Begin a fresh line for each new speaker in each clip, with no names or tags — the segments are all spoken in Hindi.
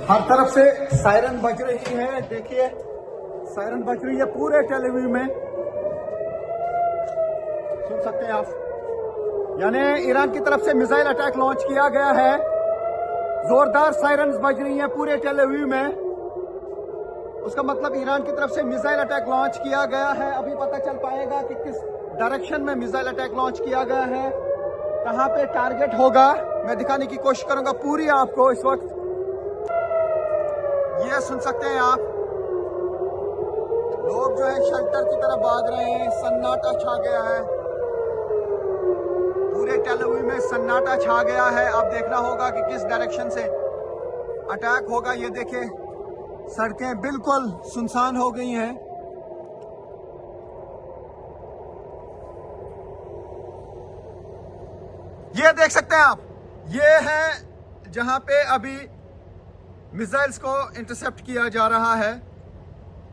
हर तरफ से सायरन बज रही है। देखिए सायरन बज रही है पूरे टेल अवीव में, सुन सकते हैं आप। यानी ईरान की तरफ से मिसाइल अटैक लॉन्च किया गया है। जोरदार सायरन बज रही है पूरे टेल अवीव में। उसका मतलब ईरान की तरफ से मिसाइल अटैक लॉन्च किया गया है। अभी पता चल पाएगा कि किस डायरेक्शन में मिसाइल अटैक लॉन्च किया गया है, कहां पे टारगेट होगा, मैं दिखाने की कोशिश करूंगा पूरी आपको। इस वक्त ये सुन सकते हैं आप, लोग जो है शेल्टर की तरफ भाग रहे हैं। सन्नाटा छा गया है पूरे टेल अवीव में, सन्नाटा छा गया है। अब देखना होगा कि किस डायरेक्शन से अटैक होगा। ये देखिए सड़कें बिल्कुल सुनसान हो गई हैं। ये देख सकते हैं आप, ये है जहां पे अभी मिसाइल्स को इंटरसेप्ट किया जा रहा है।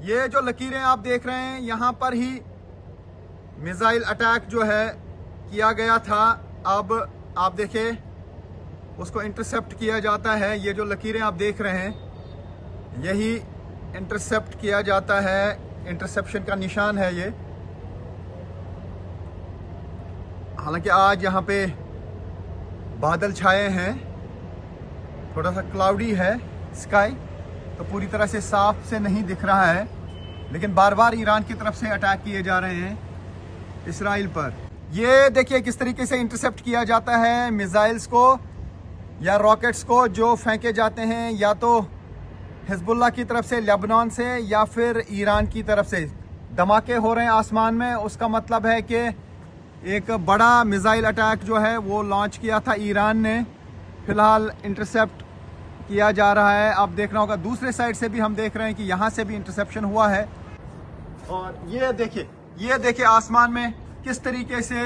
ये जो लकीरें आप देख रहे हैं, यहां पर ही मिसाइल अटैक जो है किया गया था। अब आप देखें उसको इंटरसेप्ट किया जाता है। ये जो लकीरें आप देख रहे हैं, यही इंटरसेप्ट किया जाता है, इंटरसेप्शन का निशान है ये। हालांकि आज यहाँ पे बादल छाए हैं, थोड़ा सा क्लाउडी है स्काई, तो पूरी तरह से साफ से नहीं दिख रहा है, लेकिन बार बार ईरान की तरफ से अटैक किए जा रहे हैं इसराइल पर। ये देखिए किस तरीके से इंटरसेप्ट किया जाता है मिसाइल्स को या रॉकेट्स को जो फेंके जाते हैं, या तो हिजबुल्लाह की तरफ से लेबनान से या फिर ईरान की तरफ से। धमाके हो रहे हैं आसमान में, उसका मतलब है कि एक बड़ा मिसाइल अटैक जो है वो लॉन्च किया था ईरान ने, फिलहाल इंटरसेप्ट किया जा रहा है। अब देखना होगा दूसरे साइड से भी, हम देख रहे हैं कि यहाँ से भी इंटरसेप्शन हुआ है। और ये देखिए आसमान में किस तरीके से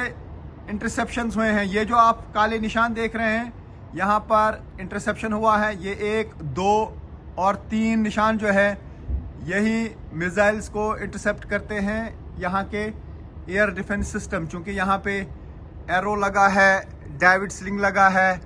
इंटरसेप्शंस हुए हैं। ये जो आप काले निशान देख रहे हैं, यहाँ पर इंटरसेप्शन हुआ है। ये 1, 2 और 3 निशान जो है, यही मिसाइल्स को इंटरसेप्ट करते हैं यहाँ के एयर डिफेंस सिस्टम। चूंकि यहाँ पे एरो लगा है, डेविड स्लिंग लगा है,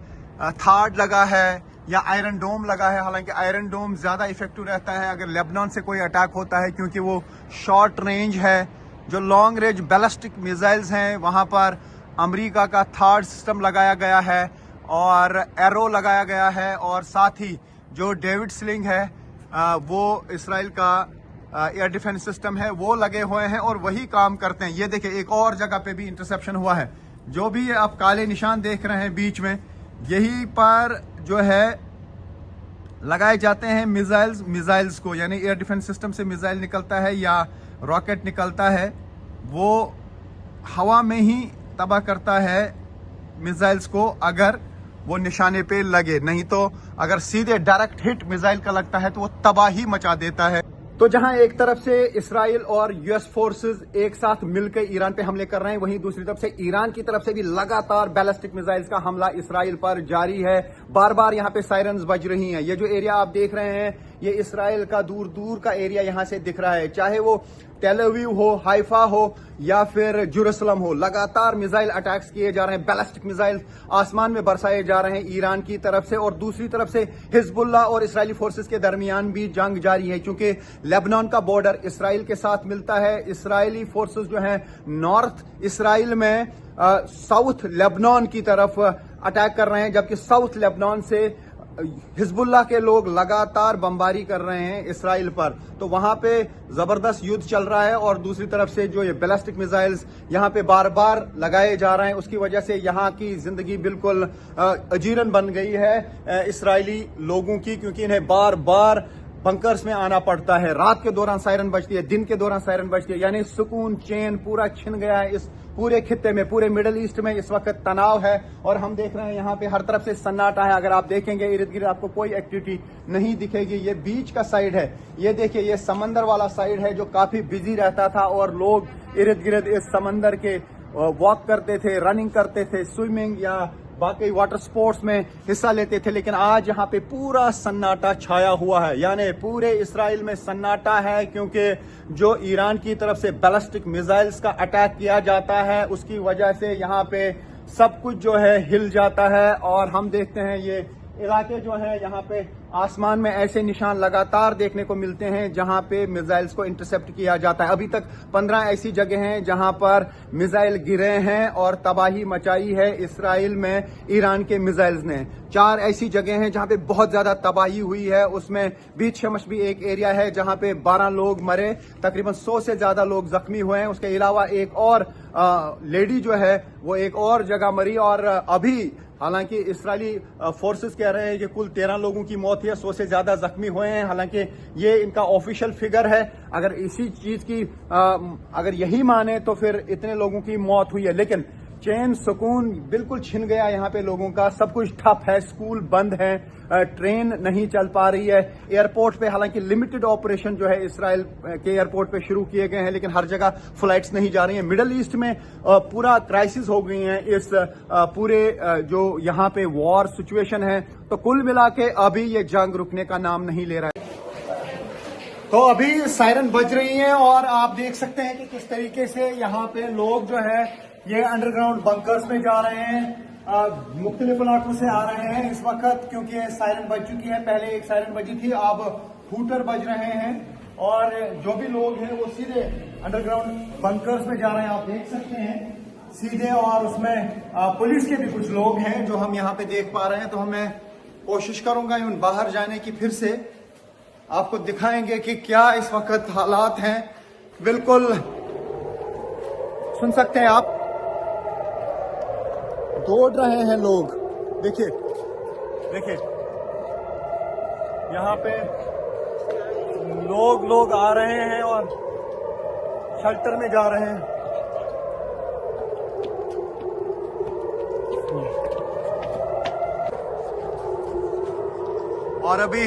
थार्ड लगा है या आयरन डोम लगा है। हालांकि आयरन डोम ज़्यादा इफेक्टिव रहता है अगर लेबनान से कोई अटैक होता है, क्योंकि वो शॉर्ट रेंज है। जो लॉन्ग रेंज बैलिस्टिक मिसाइल्स हैं, वहाँ पर अमेरिका का थार्ड सिस्टम लगाया गया है और एरो लगाया गया है, और साथ ही जो डेविड स्लिंग है वो इसराइल का एयर डिफेंस सिस्टम है, वो लगे हुए हैं और वही काम करते हैं। ये देखिए एक और जगह पे भी इंटरसेप्शन हुआ है। जो भी आप काले निशान देख रहे हैं बीच में, यही पर जो है लगाए जाते हैं मिसाइल्स को, यानी एयर डिफेंस सिस्टम से मिसाइल निकलता है या रॉकेट निकलता है, वो हवा में ही तबाह करता है मिसाइल्स को अगर वो निशाने पे लगे। नहीं तो अगर सीधे डायरेक्ट हिट मिसाइल का लगता है तो वो तबाही मचा देता है। तो जहां एक तरफ से इसराइल और यूएस फोर्सेस एक साथ मिलकर ईरान पे हमले कर रहे हैं, वहीं दूसरी तरफ से ईरान की तरफ से भी लगातार बैलिस्टिक मिसाइल्स का हमला इसराइल पर जारी है। बार बार यहां पे सायरन्स बज रही हैं। ये जो एरिया आप देख रहे हैं, ये इसराइल का दूर दूर का एरिया यहां से दिख रहा है, चाहे वो टेल अवीव हो, हाइफा हो या फिर जेरूसलम हो। लगातार मिसाइल अटैक्स किए जा रहे हैं, बैलिस्टिक मिसाइल आसमान में बरसाए जा रहे हैं ईरान की तरफ से। और दूसरी तरफ से हिजबुल्लाह और इस्राएली फोर्सेस के दरमियान भी जंग जारी है, क्योंकि लेबनान का बॉर्डर इसराइल के साथ मिलता है। इसराइली फोर्सेस जो हैं नॉर्थ इसराइल में साउथ लेबनान की तरफ अटैक कर रहे हैं, जबकि साउथ लेबनान से हिजबुल्लाह के लोग लगातार बमबारी कर रहे हैं इसराइल पर। तो वहां पे जबरदस्त युद्ध चल रहा है, और दूसरी तरफ से जो ये बैलिस्टिक मिसाइल्स यहां पे बार बार लगाए जा रहे हैं, उसकी वजह से यहां की जिंदगी बिल्कुल अजीरन बन गई है इसराइली लोगों की, क्योंकि इन्हें बार बार बंकर्स में आना पड़ता है। रात के दौरान सायरन बजती है, दिन के दौरान सायरन बजती है, यानी सुकून चैन पूरा छिन गया है इस पूरे खित्ते में। पूरे मिडिल ईस्ट में इस वक्त तनाव है, और हम देख रहे हैं यहाँ पे हर तरफ से सन्नाटा है। अगर आप देखेंगे इर्द गिर्द आपको कोई एक्टिविटी नहीं दिखेगी। ये बीच का साइड है, ये देखिए ये समंदर वाला साइड है जो काफी बिजी रहता था, और लोग इर्द गिर्द इस समंदर के वॉक करते थे, रनिंग करते थे, स्विमिंग या बाकी वाटर स्पोर्ट्स में हिस्सा लेते थे। लेकिन आज यहाँ पे पूरा सन्नाटा छाया हुआ है, यानी पूरे इसराइल में सन्नाटा है, क्योंकि जो ईरान की तरफ से बैलिस्टिक मिसाइल्स का अटैक किया जाता है उसकी वजह से यहाँ पे सब कुछ जो है हिल जाता है। और हम देखते हैं ये इलाके जो है यहाँ पे आसमान में ऐसे निशान लगातार देखने को मिलते हैं जहां पे मिसाइल्स को इंटरसेप्ट किया जाता है। अभी तक 15 ऐसी जगह हैं जहां पर मिसाइल गिरे हैं और तबाही मचाई है इसराइल में ईरान के मिसाइल्स ने। 4 ऐसी जगह हैं जहां पे बहुत ज्यादा तबाही हुई है, उसमें बीच शमश भी एक एरिया है जहां पे 12 लोग मरे, तकरीबन 100 से ज्यादा लोग जख्मी हुए हैं। उसके अलावा एक और लेडी जो है वो एक और जगह मरी। और अभी हालांकि इस्राएली फोर्सेस कह रहे हैं कि कुल 13 लोगों की मौत है, 100 से ज्यादा जख्मी हुए हैं। हालांकि ये इनका ऑफिशियल फिगर है। अगर इसी चीज की अगर यही माने तो फिर इतने लोगों की मौत हुई है। लेकिन चैन सुकून बिल्कुल छिन गया यहाँ पे लोगों का। सब कुछ ठप है, स्कूल बंद है, ट्रेन नहीं चल पा रही है। एयरपोर्ट पे हालांकि लिमिटेड ऑपरेशन जो है इसराइल के एयरपोर्ट पे शुरू किए गए हैं, लेकिन हर जगह फ्लाइट्स नहीं जा रही हैं। मिडल ईस्ट में पूरा क्राइसिस हो गई है इस पूरे जो यहाँ पे वॉर सिचुएशन है। तो कुल मिला के अभी ये जंग रुकने का नाम नहीं ले रहा है। तो अभी सायरन बज रही है और आप देख सकते हैं कि किस तरीके से यहाँ पे लोग जो है ये अंडरग्राउंड बंकर्स में जा रहे हैं। मुख्तलिफ इलाकों से आ रहे हैं इस वक्त, क्योंकि सायरन बज चुकी है। पहले एक सायरन बजी थी, अब हूटर बज रहे हैं और जो भी लोग हैं वो सीधे अंडरग्राउंड बंकर्स में जा रहे हैं। आप देख सकते हैं सीधे, और उसमें पुलिस के भी कुछ लोग हैं जो हम यहाँ पे देख पा रहे हैं। तो मैं कोशिश करूंगा उन बाहर जाने की, फिर से आपको दिखाएंगे कि क्या इस वक्त हालात हैं। बिल्कुल सुन सकते हैं आप, दौड़ रहे हैं लोग। देखिए देखिए यहाँ पे लोग आ रहे हैं और शेल्टर में जा रहे हैं। और अभी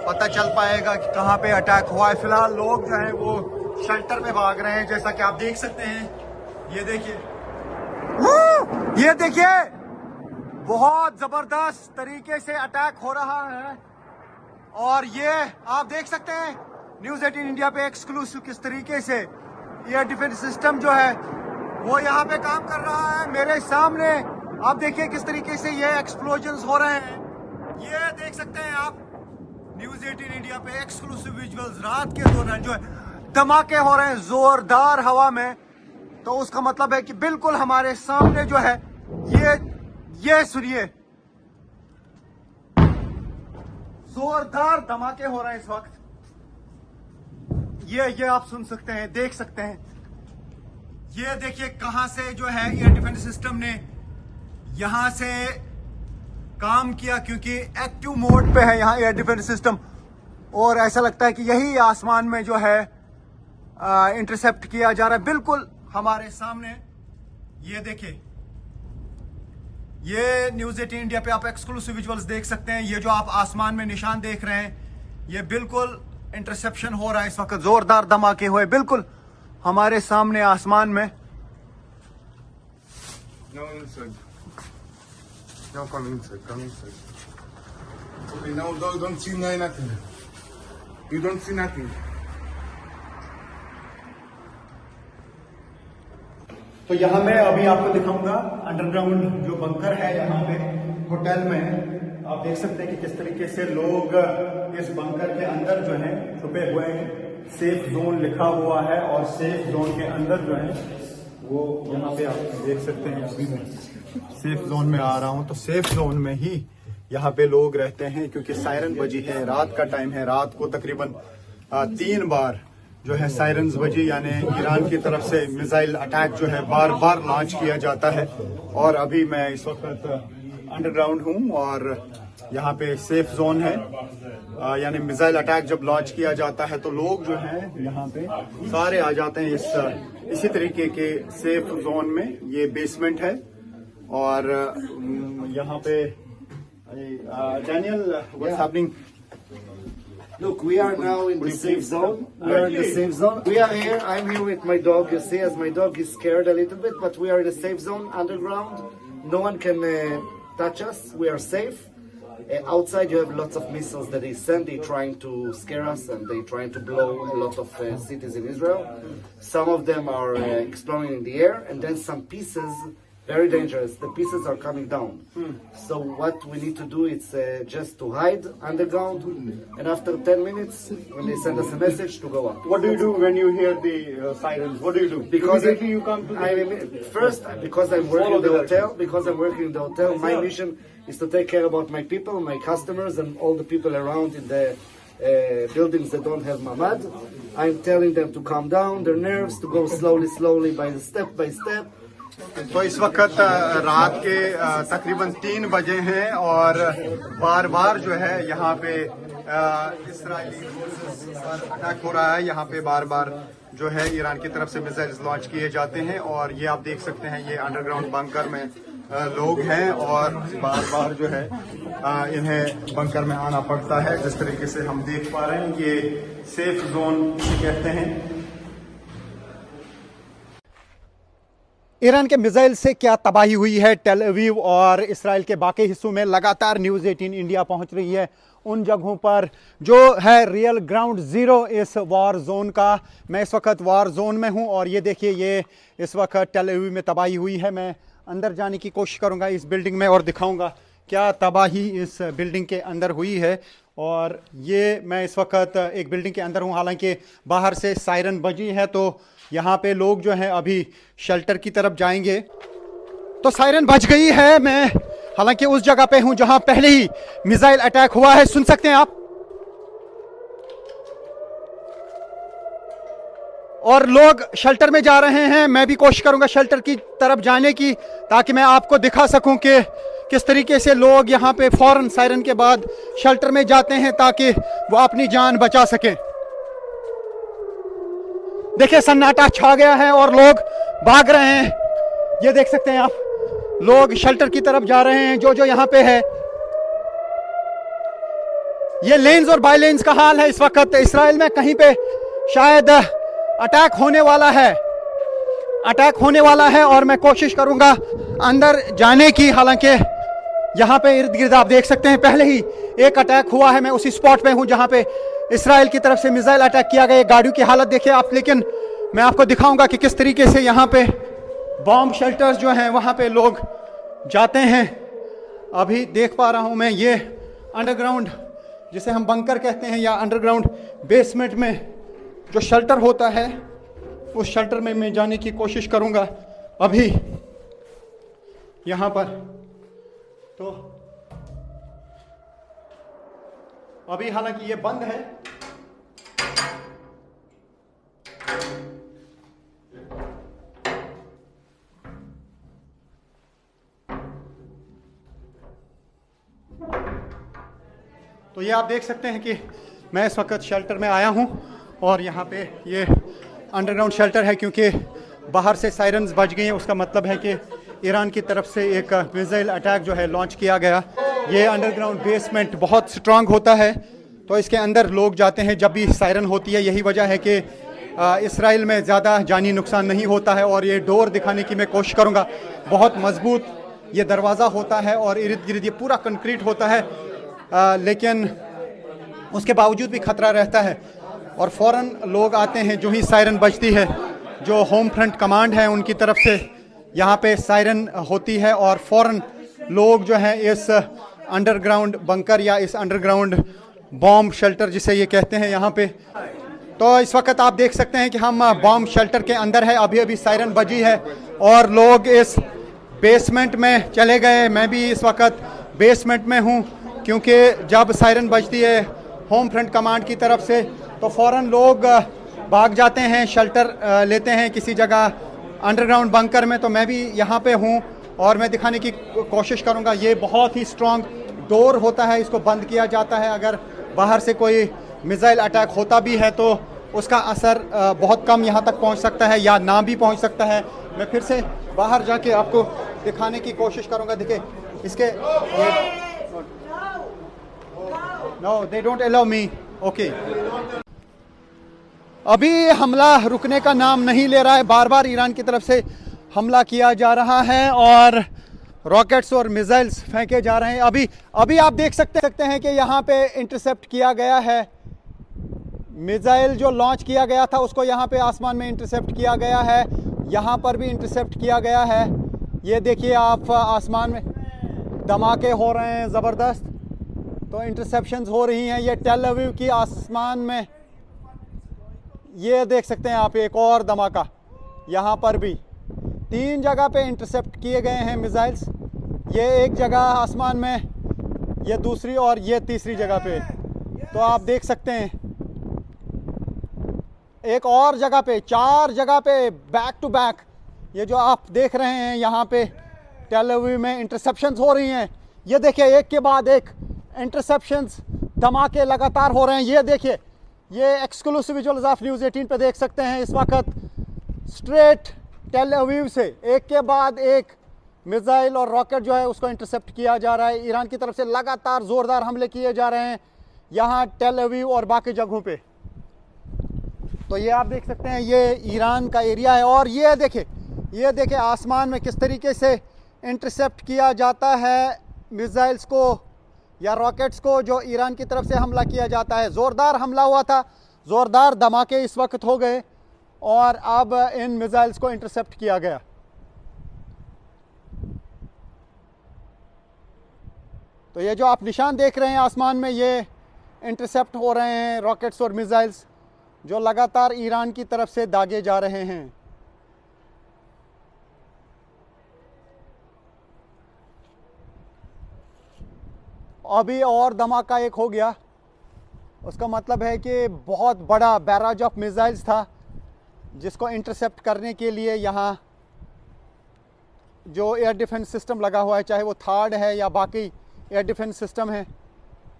पता चल पाएगा कि कहां पे अटैक हुआ है। फिलहाल लोग जो हैं वो शेल्टर में भाग रहे हैं, जैसा कि आप देख सकते हैं। ये देखिए, ये देखिए, बहुत जबरदस्त तरीके से अटैक हो रहा है। और ये आप देख सकते हैं न्यूज़ 18 इंडिया पे एक्सक्लूसिव किस तरीके से एयर डिफेंस सिस्टम जो है वो यहाँ पे काम कर रहा है। मेरे सामने आप देखिए किस तरीके से ये एक्सप्लोजन्स हो रहे हैं। ये देख सकते हैं आप न्यूज़ 18 इंडिया पे एक्सक्लूसिव विजुअल्स। रात के दौरान जो है धमाके हो रहे हैं जोरदार हवा में। तो उसका मतलब है कि बिल्कुल हमारे सामने जो है ये सुनिए, जोरदार धमाके हो रहे हैं इस वक्त। ये आप सुन सकते हैं, देख सकते हैं। ये देखिए कहां से जो है एयर डिफेंस सिस्टम ने यहां से काम किया, क्योंकि एक्टिव मोड पे है यहाँ एयर डिफेंस सिस्टम। और ऐसा लगता है कि यही आसमान में जो है इंटरसेप्ट किया जा रहा है बिल्कुल हमारे सामने। ये देखिए, ये न्यूज़ 18 इंडिया पे आप एक्सक्लूसिव विजुअल्स देख सकते हैं। ये जो आप आसमान में निशान देख रहे हैं, ये बिल्कुल इंटरसेप्शन हो रहा है इस वक्त। जोरदार धमाके हुए बिल्कुल हमारे सामने आसमान में।
No inside. No, come inside. Come inside. Okay, now don't see nothing. You don't see nothing.
तो यहाँ मैं अभी आपको दिखाऊंगा अंडरग्राउंड जो बंकर है यहाँ पे होटल में। आप देख सकते हैं कि किस तरीके से लोग इस बंकर के अंदर जो है छुपे हुए हैं। सेफ जोन लिखा हुआ है और सेफ जोन के अंदर जो है वो यहाँ पे आप देख सकते हैं। अभी मैं सेफ जोन में आ रहा हूँ, तो सेफ जोन में ही यहाँ पे लोग रहते हैं, क्योंकि सायरन बजी है, रात का टाइम है। रात को तकरीबन 3 बार जो है सायरन्स बजी, यानी ईरान की तरफ से मिसाइल अटैक जो है बार बार लॉन्च किया जाता है। और अभी मैं इस वक्त अंडरग्राउंड हूँ और यहाँ पे सेफ जोन है, यानी मिसाइल अटैक जब लॉन्च किया जाता है तो लोग जो हैं यहाँ पे सारे आ जाते हैं इसी तरीके के सेफ जोन में। ये बेसमेंट है और यहाँ पे Daniel, what's happening?
Look, we are now in the safe zone. We are in the safe zone. We are here. I'm here with my dog. You see, as my dog is scared a little bit, but we are in the safe zone underground. No one can touch us. We are safe. Outside, you have lots of missiles that they send. They're trying to scare us, and they're trying to blow a lot of cities in Israel. Some of them are exploding in the air, and then some pieces very dangerous. The pieces are coming down. So what we need to do is just to hide underground, and after 10 minutes, when they send us a message, to go up.
What do you do when you hear the sirens? What do you do?
Because
Immediately you come to
first, because I'm working in the hotel. Because I'm working in the hotel, my mission is to take care about my people, my customers, and all the people around in the buildings that don't have mamad. I'm telling them to calm down their nerves, to go slowly, by step.
तो इस वक्त रात के तकरीबन 3 बजे हैं और बार जो है यहाँ पे इस्राएली पर अटैक हो रहा है। यहाँ पे बार जो है ईरान की तरफ से मिसाइल्स लॉन्च किए जाते हैं और ये आप देख सकते हैं ये अंडरग्राउंड बंकर में लोग हैं और बार जो है इन्हें बंकर में आना पड़ता है। जिस तरीके से हम देख पा रहे हैं ये सेफ जोन कहते हैं। ईरान के मिसाइल से क्या तबाही हुई है टेल अवीव और इसराइल के बाकी हिस्सों में, लगातार न्यूज़ 18 इंडिया पहुंच रही है उन जगहों पर जो है रियल ग्राउंड ज़ीरो इस वार जोन का। मैं इस वक्त वार जोन में हूं और ये देखिए ये इस वक्त टेल अवीव में तबाही हुई है। मैं अंदर जाने की कोशिश करूंगा इस बिल्डिंग में और दिखाऊंगा क्या तबाही इस बिल्डिंग के अंदर हुई है। और ये मैं इस वक्त एक बिल्डिंग के अंदर हूं, हालांकि बाहर से सायरन बजी है तो यहाँ पे लोग जो हैं अभी शेल्टर की तरफ जाएंगे। तो सायरन बज गई है। मैं हालांकि उस जगह पे हूं जहां पहले ही मिसाइल अटैक हुआ है। सुन सकते हैं आप। और लोग शेल्टर में जा रहे हैं। मैं भी कोशिश करूंगा शेल्टर की तरफ जाने की ताकि मैं आपको दिखा सकूं कि किस तरीके से लोग यहाँ पे फौरन सायरन के बाद शेल्टर में जाते हैं ताकि वो अपनी जान बचा सकें। देखिए सन्नाटा छा गया है और लोग भाग रहे हैं। ये देख सकते हैं आप, लोग शेल्टर की तरफ जा रहे हैं जो यहाँ पे है। ये लेन्स और बाई लेन्स का हाल है इस वक्त इसराइल में। कहीं पे शायद अटैक होने वाला है और मैं कोशिश करूंगा अंदर जाने की। हालांकि यहाँ पे इर्द गिर्द आप देख सकते हैं पहले ही एक अटैक हुआ है। मैं उसी स्पॉट पे हूँ जहाँ पे इसराइल की तरफ से मिसाइल अटैक किया गया। गाड़ियों की हालत देखिए आप। लेकिन मैं आपको दिखाऊंगा कि किस तरीके से यहाँ पे बॉम्ब शेल्टर्स जो हैं वहाँ पे लोग जाते हैं। अभी देख पा रहा हूँ मैं ये अंडरग्राउंड जिसे हम बंकर कहते हैं या अंडरग्राउंड बेसमेंट में जो शेल्टर होता है उस शेल्टर में मैं जाने की कोशिश करूँगा अभी यहाँ पर। तो अभी हालांकि ये बंद है। तो ये आप देख सकते हैं कि मैं इस वक्त शेल्टर में आया हूं और यहाँ पे ये अंडरग्राउंड शेल्टर है क्योंकि बाहर से सायरन्स बज गई हैं। उसका मतलब है कि ईरान की तरफ से एक मिसाइल अटैक जो है लॉन्च किया गया। ये अंडरग्राउंड बेसमेंट बहुत स्ट्रांग होता है तो इसके अंदर लोग जाते हैं जब भी सायरन होती है। यही वजह है कि इसराइल में ज़्यादा जानी नुकसान नहीं होता है। और ये डोर दिखाने की मैं कोशिश करूँगा। बहुत मजबूत ये दरवाज़ा होता है और इर्द गिर्द ये पूरा कंक्रीट होता है, लेकिन उसके बावजूद भी खतरा रहता है। और फ़ौरन लोग आते हैं जो ही सायरन बजती है। जो होम फ्रंट कमांड है उनकी तरफ से यहाँ पे सायरन होती है और फ़ौरन लोग जो हैं इस अंडरग्राउंड बंकर या इस अंडरग्राउंड बॉम्ब शेल्टर जिसे ये कहते हैं यहाँ पे। तो इस वक्त आप देख सकते हैं कि हम बॉम्ब शेल्टर के अंदर है। अभी सायरन बजी है और लोग इस बेसमेंट में चले गए। मैं भी इस वक्त बेसमेंट में हूँ क्योंकि जब सायरन बजती है होम फ्रंट कमांड की तरफ से तो फ़ौरन लोग भाग जाते हैं, शेल्टर लेते हैं किसी जगह अंडरग्राउंड बंकर में। तो मैं भी यहाँ पे हूँ और मैं दिखाने की कोशिश करूँगा। ये बहुत ही स्ट्रॉन्ग डोर होता है, इसको बंद किया जाता है। अगर बाहर से कोई मिसाइल अटैक होता भी है तो उसका असर बहुत कम यहाँ तक पहुँच सकता है या ना भी पहुँच सकता है। मैं फिर से बाहर जाके आपको दिखाने की कोशिश करूँगा। देखिए इसके no they don't allow me. Okay, अभी हमला रुकने का नाम नहीं ले रहा है। बार बार ईरान की तरफ से हमला किया जा रहा है और रॉकेट्स और मिसाइल्स फेंके जा रहे हैं। अभी आप देख सकते हैं कि यहाँ पे इंटरसेप्ट किया गया है। मिसाइल जो लॉन्च किया गया था उसको यहाँ पे आसमान में इंटरसेप्ट किया गया है। यहाँ पर भी इंटरसेप्ट किया गया है ये देखिए आप आसमान में धमाके हो रहे हैं ज़बरदस्त, तो इंटरसेप्शंस हो रही हैं। ये टेल अवीव की आसमान में ये देख सकते हैं आप, एक और धमाका यहाँ पर भी 3 जगह पे इंटरसेप्ट किए गए हैं मिसाइल्स। ये एक जगह आसमान में, ये दूसरी और ये तीसरी जगह पे। तो आप देख सकते हैं एक और जगह पे, 4 जगह पे बैक टू बैक ये जो आप देख रहे हैं यहाँ पे टेल अवीव में इंटरसेप्शंस हो रही हैं। ये देखिए एक के बाद एक इंटरसेप्शंस, धमाके लगातार हो रहे हैं। ये देखिए, ये एक्सक्लूसिव विजुअल्स आप न्यूज़ 18 पे देख सकते हैं। इस वक्त स्ट्रेट टेल अवीव से एक के बाद एक मिसाइल और रॉकेट जो है उसको इंटरसेप्ट किया जा रहा है। ईरान की तरफ से लगातार ज़ोरदार हमले किए जा रहे हैं यहाँ टेल अवीव और बाकी जगहों पे। तो ये आप देख सकते हैं, ये ईरान का एरिया है। और ये देखिए आसमान में किस तरीके से इंटरसेप्ट किया जाता है मिसाइल्स को या रॉकेट्स को जो ईरान की तरफ से हमला किया जाता है। ज़ोरदार हमला हुआ था, ज़ोरदार धमाके इस वक्त हो गए और अब इन मिसाइल्स को इंटरसेप्ट किया गया। तो ये जो आप निशान देख रहे हैं आसमान में, ये इंटरसेप्ट हो रहे हैं रॉकेट्स और मिसाइल्स जो लगातार ईरान की तरफ से दागे जा रहे हैं। अभी और धमाका एक हो गया, उसका मतलब है कि बहुत बड़ा बैराज ऑफ मिसाइल्स था जिसको इंटरसेप्ट करने के लिए यहाँ जो एयर डिफेंस सिस्टम लगा हुआ है, चाहे वो थार्ड है या बाकी एयर डिफेंस सिस्टम है,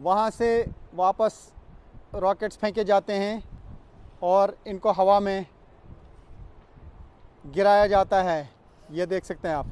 वहाँ से वापस रॉकेट्स फेंके जाते हैं और इनको हवा में गिराया जाता है। ये देख सकते हैं आप।